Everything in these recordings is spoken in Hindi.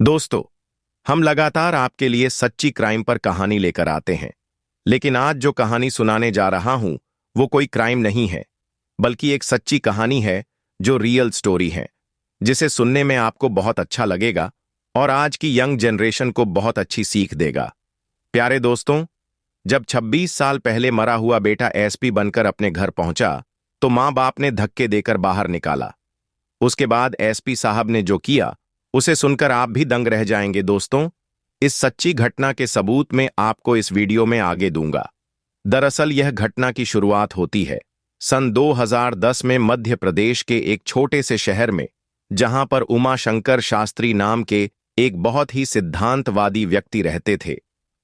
दोस्तों, हम लगातार आपके लिए सच्ची क्राइम पर कहानी लेकर आते हैं। लेकिन आज जो कहानी सुनाने जा रहा हूं वो कोई क्राइम नहीं है, बल्कि एक सच्ची कहानी है जो रियल स्टोरी है, जिसे सुनने में आपको बहुत अच्छा लगेगा और आज की यंग जनरेशन को बहुत अच्छी सीख देगा। प्यारे दोस्तों, जब 26 साल पहले मरा हुआ बेटा एसपी बनकर अपने घर पहुंचा तो मां बाप ने धक्के देकर बाहर निकाला। उसके बाद एसपी साहब ने जो किया उसे सुनकर आप भी दंग रह जाएंगे। दोस्तों, इस सच्ची घटना के सबूत में आपको इस वीडियो में आगे दूंगा। दरअसल यह घटना की शुरुआत होती है सन 2010 में मध्य प्रदेश के एक छोटे से शहर में, जहां पर उमाशंकर शास्त्री नाम के एक बहुत ही सिद्धांतवादी व्यक्ति रहते थे।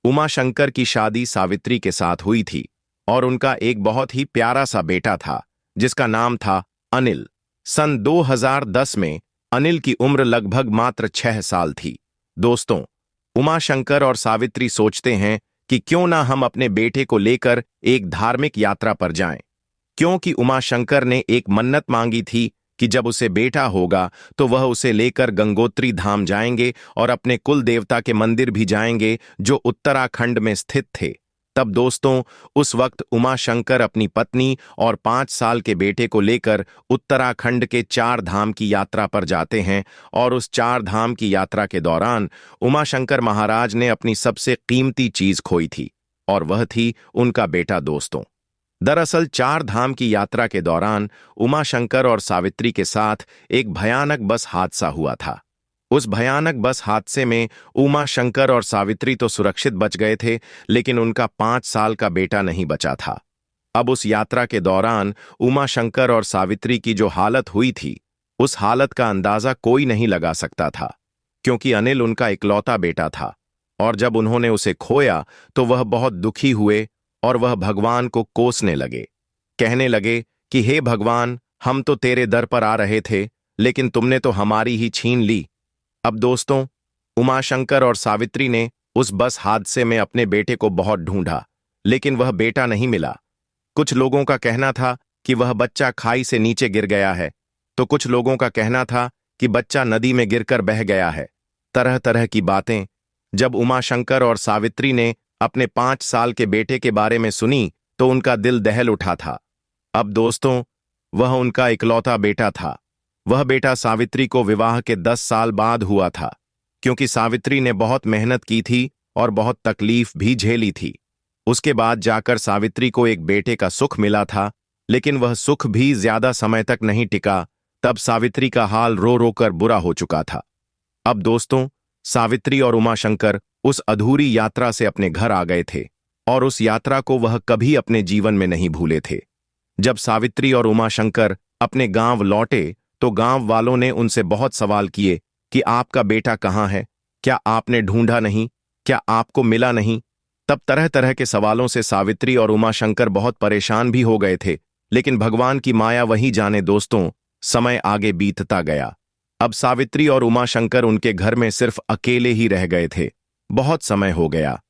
उमाशंकर की शादी सावित्री के साथ हुई थी और उनका एक बहुत ही प्यारा सा बेटा था जिसका नाम था अनिल। सन 2010 में अनिल की उम्र लगभग मात्र 6 साल थी। दोस्तों, उमाशंकर और सावित्री सोचते हैं कि क्यों ना हम अपने बेटे को लेकर एक धार्मिक यात्रा पर जाएं, क्योंकि उमाशंकर ने एक मन्नत मांगी थी कि जब उसे बेटा होगा तो वह उसे लेकर गंगोत्री धाम जाएंगे और अपने कुल देवता के मंदिर भी जाएंगे जो उत्तराखंड में स्थित थे। तब दोस्तों, उस वक्त उमाशंकर अपनी पत्नी और 5 साल के बेटे को लेकर उत्तराखंड के 4 धाम की यात्रा पर जाते हैं और उस 4 धाम की यात्रा के दौरान उमाशंकर महाराज ने अपनी सबसे कीमती चीज खोई थी और वह थी उनका बेटा। दोस्तों, दरअसल 4 धाम की यात्रा के दौरान उमाशंकर और सावित्री के साथ एक भयानक बस हादसा हुआ था। उस भयानक बस हादसे में उमाशंकर और सावित्री तो सुरक्षित बच गए थे, लेकिन उनका 5 साल का बेटा नहीं बचा था। अब उस यात्रा के दौरान उमाशंकर और सावित्री की जो हालत हुई थी, उस हालत का अंदाजा कोई नहीं लगा सकता था, क्योंकि अनिल उनका इकलौता बेटा था और जब उन्होंने उसे खोया तो वह बहुत दुखी हुए और वह भगवान को कोसने लगे। कहने लगे कि हे भगवान, हम तो तेरे दर पर आ रहे थे, लेकिन तुमने तो हमारी ही छीन ली। अब दोस्तों, उमाशंकर और सावित्री ने उस बस हादसे में अपने बेटे को बहुत ढूंढा, लेकिन वह बेटा नहीं मिला। कुछ लोगों का कहना था कि वह बच्चा खाई से नीचे गिर गया है, तो कुछ लोगों का कहना था कि बच्चा नदी में गिरकर बह गया है। तरह तरह की बातें। जब उमाशंकर और सावित्री ने अपने 5 साल के बेटे के बारे में सुनी तो उनका दिल दहल उठा था। अब दोस्तों, वह उनका इकलौता बेटा था। वह बेटा सावित्री को विवाह के 10 साल बाद हुआ था, क्योंकि सावित्री ने बहुत मेहनत की थी और बहुत तकलीफ भी झेली थी। उसके बाद जाकर सावित्री को एक बेटे का सुख मिला था, लेकिन वह सुख भी ज्यादा समय तक नहीं टिका। तब सावित्री का हाल रो रो कर बुरा हो चुका था। अब दोस्तों, सावित्री और उमाशंकर उस अधूरी यात्रा से अपने घर आ गए थे और उस यात्रा को वह कभी अपने जीवन में नहीं भूले थे। जब सावित्री और उमाशंकर अपने गांव लौटे तो गांव वालों ने उनसे बहुत सवाल किए कि आपका बेटा कहाँ है, क्या आपने ढूंढा नहीं, क्या आपको मिला नहीं। तब तरह तरह के सवालों से सावित्री और उमाशंकर बहुत परेशान भी हो गए थे, लेकिन भगवान की माया वही जाने। दोस्तों, समय आगे बीतता गया। अब सावित्री और उमाशंकर उनके घर में सिर्फ अकेले ही रह गए थे। बहुत समय हो गया।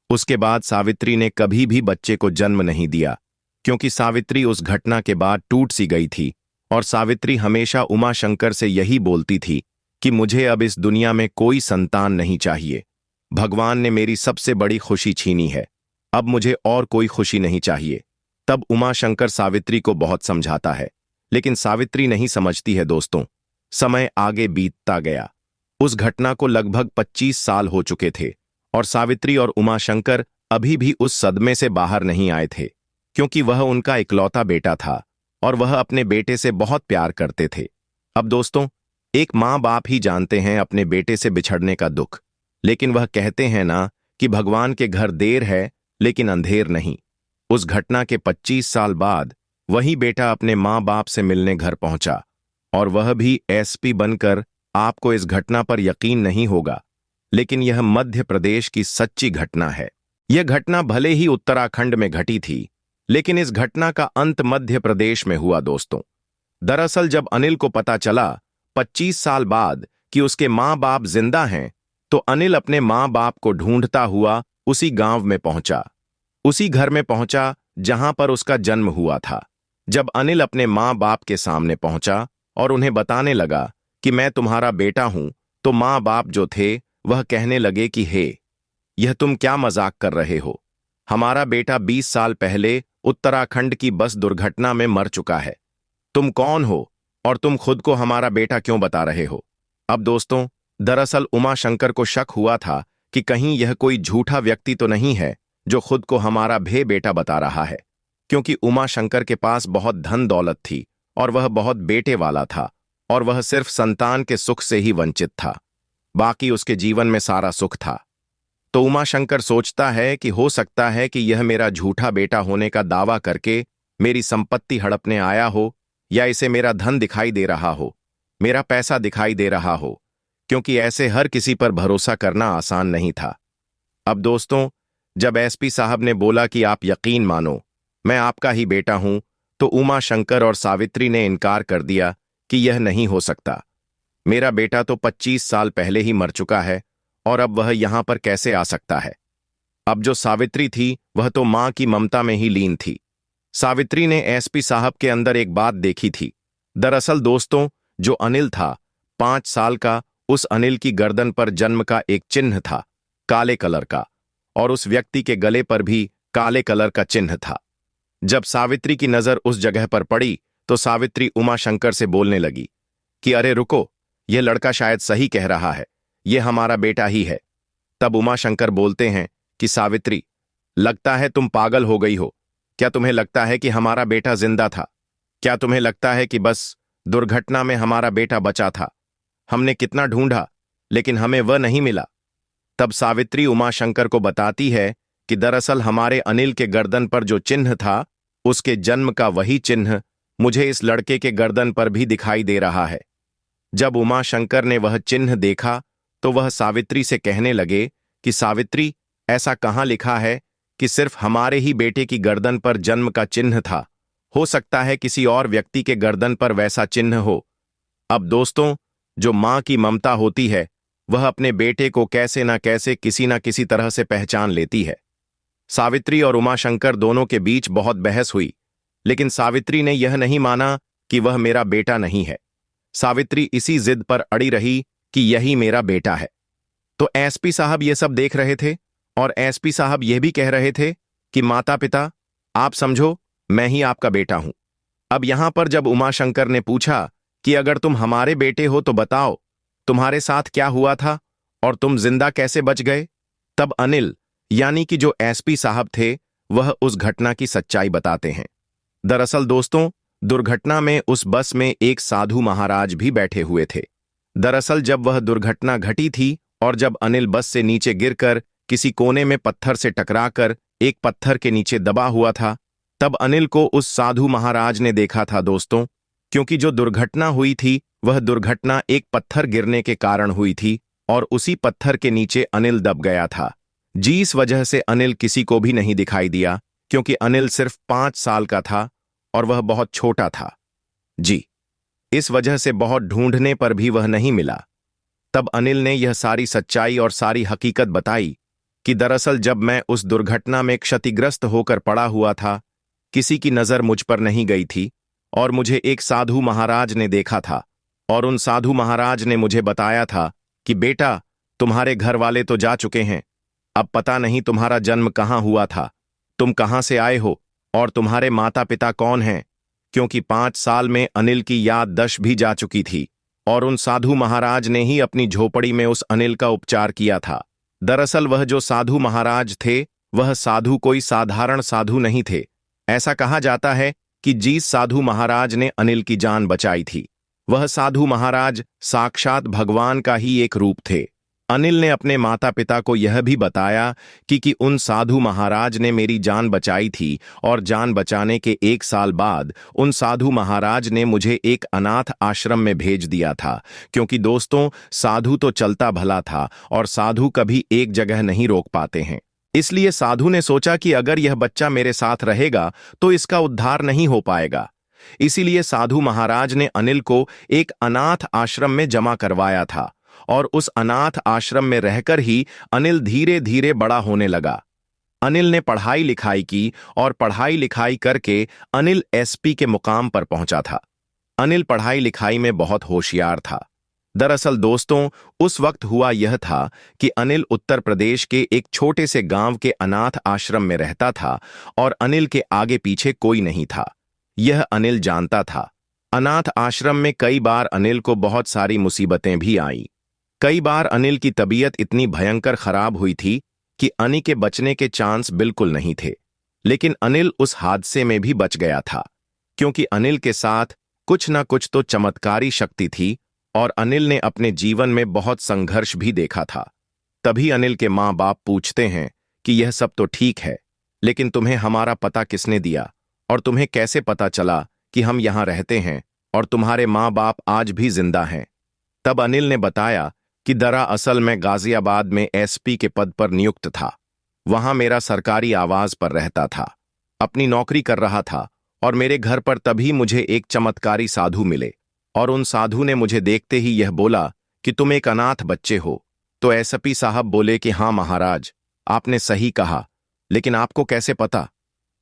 उसके बाद सावित्री ने कभी भी बच्चे को जन्म नहीं दिया, क्योंकि सावित्री उस घटना के बाद टूट सी गई थी और सावित्री हमेशा उमाशंकर से यही बोलती थी कि मुझे अब इस दुनिया में कोई संतान नहीं चाहिए। भगवान ने मेरी सबसे बड़ी खुशी छीनी है, अब मुझे और कोई खुशी नहीं चाहिए। तब उमाशंकर सावित्री को बहुत समझाता है, लेकिन सावित्री नहीं समझती है। दोस्तों, समय आगे बीतता गया। उस घटना को लगभग 25 साल हो चुके थे और सावित्री और उमाशंकर अभी भी उस सदमे से बाहर नहीं आए थे, क्योंकि वह उनका इकलौता बेटा था और वह अपने बेटे से बहुत प्यार करते थे। अब दोस्तों, एक माँ बाप ही जानते हैं अपने बेटे से बिछड़ने का दुख, लेकिन वह कहते हैं ना कि भगवान के घर देर है लेकिन अंधेर नहीं। उस घटना के 25 साल बाद वही बेटा अपने माँ बाप से मिलने घर पहुंचा, और वह भी एसपी बनकर। आपको इस घटना पर यकीन नहीं होगा, लेकिन यह मध्य प्रदेश की सच्ची घटना है। यह घटना भले ही उत्तराखंड में घटी थी, लेकिन इस घटना का अंत मध्य प्रदेश में हुआ। दोस्तों, दरअसल जब अनिल को पता चला 25 साल बाद कि उसके माँ बाप जिंदा हैं, तो अनिल अपने माँ बाप को ढूंढता हुआ उसी गांव में पहुंचा, उसी घर में पहुंचा जहां पर उसका जन्म हुआ था। जब अनिल अपने माँ बाप के सामने पहुंचा और उन्हें बताने लगा कि मैं तुम्हारा बेटा हूं, तो माँ बाप जो थे वह कहने लगे कि हे, यह तुम क्या मजाक कर रहे हो। हमारा बेटा 20 साल पहले उत्तराखंड की बस दुर्घटना में मर चुका है। तुम कौन हो और तुम खुद को हमारा बेटा क्यों बता रहे हो। अब दोस्तों, दरअसल उमा शंकर को शक हुआ था कि कहीं यह कोई झूठा व्यक्ति तो नहीं है जो खुद को हमारा भे बेटा बता रहा है, क्योंकि उमा शंकर के पास बहुत धन दौलत थी और वह बहुत बेटे वाला था और वह सिर्फ संतान के सुख से ही वंचित था। बाकी उसके जीवन में सारा सुख था। तो उमा शंकर सोचता है कि हो सकता है कि यह मेरा झूठा बेटा होने का दावा करके मेरी संपत्ति हड़पने आया हो, या इसे मेरा धन दिखाई दे रहा हो, मेरा पैसा दिखाई दे रहा हो, क्योंकि ऐसे हर किसी पर भरोसा करना आसान नहीं था। अब दोस्तों, जब एसपी साहब ने बोला कि आप यकीन मानो, मैं आपका ही बेटा हूं, तो उमा शंकर और सावित्री ने इनकार कर दिया कि यह नहीं हो सकता। मेरा बेटा तो 25 साल पहले ही मर चुका है और अब वह यहां पर कैसे आ सकता है। अब जो सावित्री थी वह तो मां की ममता में ही लीन थी। सावित्री ने एसपी साहब के अंदर एक बात देखी थी। दरअसल दोस्तों, जो अनिल था 5 साल का, उस अनिल की गर्दन पर जन्म का एक चिन्ह था, काले कलर का, और उस व्यक्ति के गले पर भी काले कलर का चिन्ह था। जब सावित्री की नजर उस जगह पर पड़ी तो सावित्री उमा शंकर से बोलने लगी कि अरे रुको, यह लड़का शायद सही कह रहा है, यह हमारा बेटा ही है। तब उमा शंकर बोलते हैं कि सावित्री, लगता है तुम पागल हो गई हो। क्या तुम्हें लगता है कि हमारा बेटा जिंदा था? क्या तुम्हें लगता है कि बस दुर्घटना में हमारा बेटा बचा था? हमने कितना ढूंढा लेकिन हमें वह नहीं मिला। तब सावित्री उमा शंकर को बताती है कि दरअसल हमारे अनिल के गर्दन पर जो चिन्ह था, उसके जन्म का वही चिन्ह मुझे इस लड़के के गर्दन पर भी दिखाई दे रहा है। जब उमा शंकर ने वह चिन्ह देखा तो वह सावित्री से कहने लगे कि सावित्री, ऐसा कहाँ लिखा है कि सिर्फ हमारे ही बेटे की गर्दन पर जन्म का चिन्ह था? हो सकता है किसी और व्यक्ति के गर्दन पर वैसा चिन्ह हो। अब दोस्तों, जो मां की ममता होती है वह अपने बेटे को कैसे ना कैसे किसी ना किसी तरह से पहचान लेती है। सावित्री और उमा शंकर दोनों के बीच बहुत बहस हुई, लेकिन सावित्री ने यह नहीं माना कि वह मेरा बेटा नहीं है। सावित्री इसी जिद पर अड़ी रही कि यही मेरा बेटा है। तो एसपी साहब ये सब देख रहे थे और एसपी साहब यह भी कह रहे थे कि माता पिता, आप समझो, मैं ही आपका बेटा हूं। अब यहां पर जब उमा शंकर ने पूछा कि अगर तुम हमारे बेटे हो तो बताओ, तुम्हारे साथ क्या हुआ था और तुम जिंदा कैसे बच गए, तब अनिल, यानी कि जो एसपी साहब थे, वह उस घटना की सच्चाई बताते हैं। दरअसल दोस्तों, दुर्घटना में उस बस में एक साधु महाराज भी बैठे हुए थे। दरअसल जब वह दुर्घटना घटी थी और जब अनिल बस से नीचे गिरकर किसी कोने में पत्थर से टकराकर एक पत्थर के नीचे दबा हुआ था, तब अनिल को उस साधु महाराज ने देखा था दोस्तों, क्योंकि जो दुर्घटना हुई थी वह दुर्घटना एक पत्थर गिरने के कारण हुई थी और उसी पत्थर के नीचे अनिल दब गया था। जी, इस वजह से अनिल किसी को भी नहीं दिखाई दिया, क्योंकि अनिल सिर्फ 5 साल का था और वह बहुत छोटा था। जी, इस वजह से बहुत ढूंढने पर भी वह नहीं मिला। तब अनिल ने यह सारी सच्चाई और सारी हकीकत बताई कि दरअसल जब मैं उस दुर्घटना में क्षतिग्रस्त होकर पड़ा हुआ था, किसी की नजर मुझ पर नहीं गई थी और मुझे एक साधु महाराज ने देखा था और उन साधु महाराज ने मुझे बताया था कि बेटा, तुम्हारे घर वाले तो जा चुके हैं, अब पता नहीं तुम्हारा जन्म कहाँ हुआ था, तुम कहाँ से आए हो और तुम्हारे माता पिता कौन हैं, क्योंकि 5 साल में अनिल की याददाश्त भी जा चुकी थी और उन साधु महाराज ने ही अपनी झोपड़ी में उस अनिल का उपचार किया था। दरअसल वह जो साधु महाराज थे वह साधु कोई साधारण साधु नहीं थे। ऐसा कहा जाता है कि जिस साधु महाराज ने अनिल की जान बचाई थी वह साधु महाराज साक्षात भगवान का ही एक रूप थे। अनिल ने अपने माता पिता को यह भी बताया कि उन साधु महाराज ने मेरी जान बचाई थी और जान बचाने के 1 साल बाद उन साधु महाराज ने मुझे एक अनाथ आश्रम में भेज दिया था, क्योंकि दोस्तों, साधु तो चलता भला था और साधु कभी एक जगह नहीं रोक पाते हैं। इसलिए साधु ने सोचा कि अगर यह बच्चा मेरे साथ रहेगा तो इसका उद्धार नहीं हो पाएगा। इसीलिए साधु महाराज ने अनिल को एक अनाथ आश्रम में जमा करवाया था और उस अनाथ आश्रम में रहकर ही अनिल धीरे धीरे बड़ा होने लगा। अनिल ने पढ़ाई लिखाई की और पढ़ाई लिखाई करके अनिल एसपी के मुकाम पर पहुंचा था। अनिल पढ़ाई लिखाई में बहुत होशियार था। दरअसल दोस्तों, उस वक्त हुआ यह था कि अनिल उत्तर प्रदेश के एक छोटे से गांव के अनाथ आश्रम में रहता था और अनिल के आगे पीछे कोई नहीं था। यह अनिल जानता था। अनाथ आश्रम में कई बार अनिल को बहुत सारी मुसीबतें भी आईं। कई बार अनिल की तबीयत इतनी भयंकर खराब हुई थी कि अनी के बचने के चांस बिल्कुल नहीं थे। लेकिन अनिल उस हादसे में भी बच गया था, क्योंकि अनिल के साथ कुछ न कुछ तो चमत्कारी शक्ति थी और अनिल ने अपने जीवन में बहुत संघर्ष भी देखा था। तभी अनिल के माँ बाप पूछते हैं कि यह सब तो ठीक है, लेकिन तुम्हें हमारा पता किसने दिया और तुम्हें कैसे पता चला कि हम यहाँ रहते हैं और तुम्हारे माँ बाप आज भी जिंदा हैं। तब अनिल ने बताया कि दरअसल मैं गाजियाबाद में एसपी के पद पर नियुक्त था। वहां मेरा सरकारी आवास पर रहता था, अपनी नौकरी कर रहा था और मेरे घर पर तभी मुझे एक चमत्कारी साधु मिले और उन साधु ने मुझे देखते ही यह बोला कि तुम एक अनाथ बच्चे हो। तो एसपी साहब बोले कि हाँ महाराज, आपने सही कहा, लेकिन आपको कैसे पता?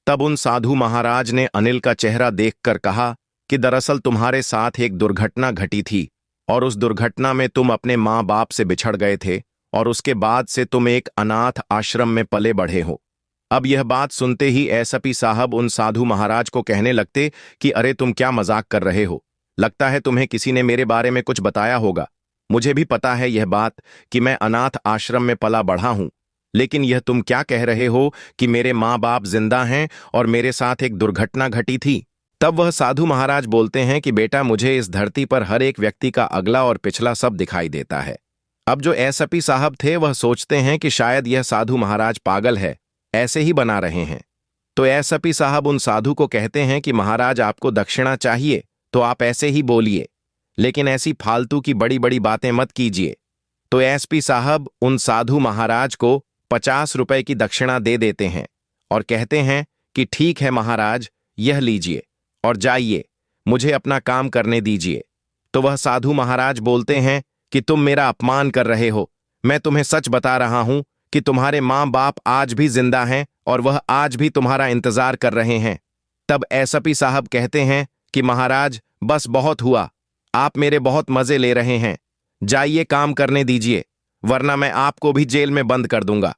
तब उन साधु महाराज ने अनिल का चेहरा देखकर कहा कि दरअसल तुम्हारे साथ एक दुर्घटना घटी थी और उस दुर्घटना में तुम अपने माँ बाप से बिछड़ गए थे और उसके बाद से तुम एक अनाथ आश्रम में पले बढ़े हो। अब यह बात सुनते ही एसपी साहब उन साधु महाराज को कहने लगते कि अरे तुम क्या मजाक कर रहे हो? लगता है तुम्हें किसी ने मेरे बारे में कुछ बताया होगा। मुझे भी पता है यह बात कि मैं अनाथ आश्रम में पला बढ़ा हूं, लेकिन यह तुम क्या कह रहे हो कि मेरे माँ बाप जिंदा हैं और मेरे साथ एक दुर्घटना घटी थी? तब वह साधु महाराज बोलते हैं कि बेटा, मुझे इस धरती पर हर एक व्यक्ति का अगला और पिछला सब दिखाई देता है। अब जो एसपी साहब थे वह सोचते हैं कि शायद यह साधु महाराज पागल है, ऐसे ही बना रहे हैं। तो एसपी साहब उन साधु को कहते हैं कि महाराज, आपको दक्षिणा चाहिए तो आप ऐसे ही बोलिए, लेकिन ऐसी फालतू की बड़ी बड़ी बातें मत कीजिए। तो एसपी साहब उन साधु महाराज को 50 रुपए की दक्षिणा दे देते हैं और कहते हैं कि ठीक है महाराज, यह लीजिए और जाइए, मुझे अपना काम करने दीजिए। तो वह साधु महाराज बोलते हैं कि तुम मेरा अपमान कर रहे हो। मैं तुम्हें सच बता रहा हूं कि तुम्हारे माँ बाप आज भी जिंदा हैं और वह आज भी तुम्हारा इंतजार कर रहे हैं। तब एसपी साहब कहते हैं कि महाराज, बस बहुत हुआ, आप मेरे बहुत मजे ले रहे हैं, जाइए काम करने दीजिए, वरना मैं आपको भी जेल में बंद कर दूंगा।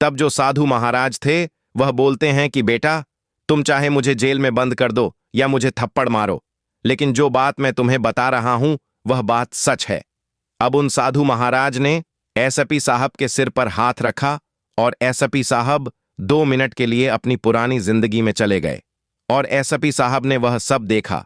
तब जो साधु महाराज थे वह बोलते हैं कि बेटा, तुम चाहे मुझे जेल में बंद कर दो या मुझे थप्पड़ मारो, लेकिन जो बात मैं तुम्हें बता रहा हूं वह बात सच है। अब उन साधु महाराज ने एसपी साहब के सिर पर हाथ रखा और एसपी साहब 2 मिनट के लिए अपनी पुरानी जिंदगी में चले गए। और एसपी साहब ने वह सब देखा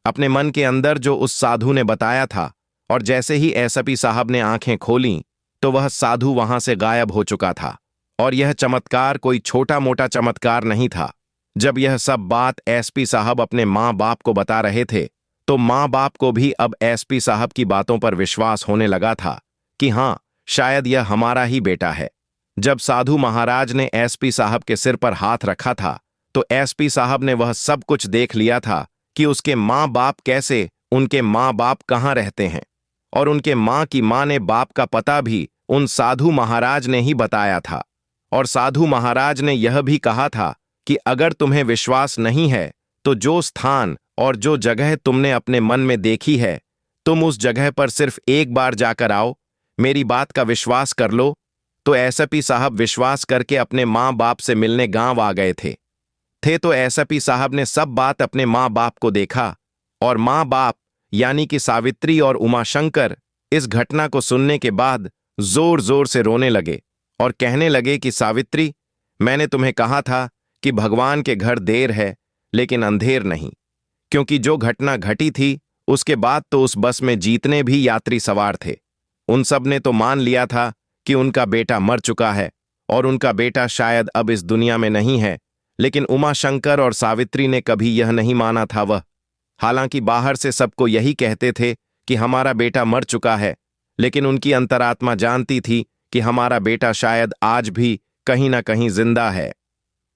अपने मन के अंदर जो उस साधु ने बताया था, और जैसे ही एसपी साहब ने आंखें खोलीं तो वह साधु वहां से गायब हो चुका था। और यह चमत्कार कोई छोटा मोटा चमत्कार नहीं था। जब यह सब बात एसपी साहब अपने माँ बाप को बता रहे थे तो माँ बाप को भी अब एसपी साहब की बातों पर विश्वास होने लगा था कि हाँ, शायद यह हमारा ही बेटा है। जब साधु महाराज ने एसपी साहब के सिर पर हाथ रखा था तो एसपी साहब ने वह सब कुछ देख लिया था कि उसके माँ बाप कैसे, उनके माँ बाप कहाँ रहते हैं, और उनके माँ की माँ ने बाप का पता भी उन साधु महाराज ने ही बताया था। और साधु महाराज ने यह भी कहा था कि अगर तुम्हें विश्वास नहीं है तो जो स्थान और जो जगह तुमने अपने मन में देखी है, तुम उस जगह पर सिर्फ एक बार जाकर आओ, मेरी बात का विश्वास कर लो। तो एसपी साहब विश्वास करके अपने माँ बाप से मिलने गांव आ गए थे तो एसपी साहब ने सब बात अपने माँ बाप को देखा और माँ बाप यानी कि सावित्री और उमाशंकर इस घटना को सुनने के बाद जोर जोर से रोने लगे और कहने लगे कि सावित्री, मैंने तुम्हें कहा था कि भगवान के घर देर है लेकिन अंधेर नहीं, क्योंकि जो घटना घटी थी उसके बाद तो उस बस में जितने भी यात्री सवार थे उन सब ने तो मान लिया था कि उनका बेटा मर चुका है और उनका बेटा शायद अब इस दुनिया में नहीं है, लेकिन उमाशंकर और सावित्री ने कभी यह नहीं माना था। वह हालांकि बाहर से सबको यही कहते थे कि हमारा बेटा मर चुका है, लेकिन उनकी अंतरात्मा जानती थी कि हमारा बेटा शायद आज भी कहीं ना कहीं जिंदा है।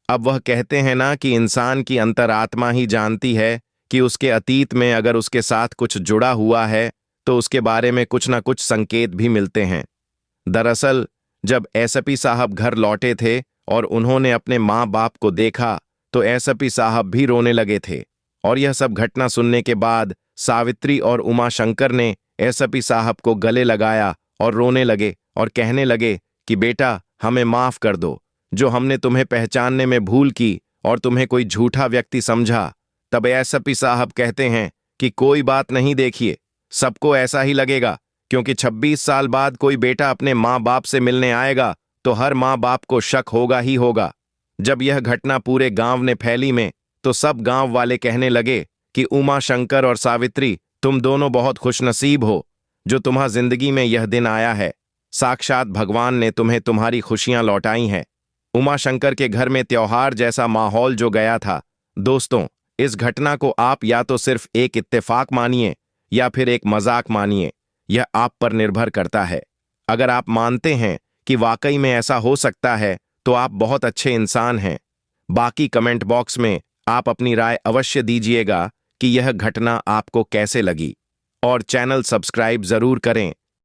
अब वह कहते हैं ना कि इंसान की अंतरात्मा ही जानती है कि उसके अतीत में अगर उसके साथ कुछ जुड़ा हुआ है तो उसके बारे में कुछ ना कुछ संकेत भी मिलते हैं। दरअसल जब एसपी साहब घर लौटे थे और उन्होंने अपने माँ बाप को देखा तो एसपी साहब भी रोने लगे थे। और यह सब घटना सुनने के बाद सावित्री और उमाशंकर ने एसपी साहब को गले लगाया और रोने लगे और कहने लगे कि बेटा, हमें माफ कर दो, जो हमने तुम्हें पहचानने में भूल की और तुम्हें कोई झूठा व्यक्ति समझा। तब एसपी साहब कहते हैं कि कोई बात नहीं, देखिए सबको ऐसा ही लगेगा, क्योंकि 26 साल बाद कोई बेटा अपने माँ बाप से मिलने आएगा तो हर माँ बाप को शक होगा ही होगा। जब यह घटना पूरे गांव ने फैली में, तो सब गांव वाले कहने लगे कि उमा शंकर और सावित्री, तुम दोनों बहुत खुशनसीब हो जो तुम्हारी जिंदगी में यह दिन आया है। साक्षात भगवान ने तुम्हें तुम्हारी खुशियां लौटाई हैं। उमा शंकर के घर में त्योहार जैसा माहौल जो गया था। दोस्तों, इस घटना को आप या तो सिर्फ एक इत्तेफाक मानिए या फिर एक मजाक मानिए, यह आप पर निर्भर करता है। अगर आप मानते हैं कि वाकई में ऐसा हो सकता है तो आप बहुत अच्छे इंसान हैं। बाकी कमेंट बॉक्स में आप अपनी राय अवश्य दीजिएगा कि यह घटना आपको कैसे लगी, और चैनल सब्सक्राइब जरूर करें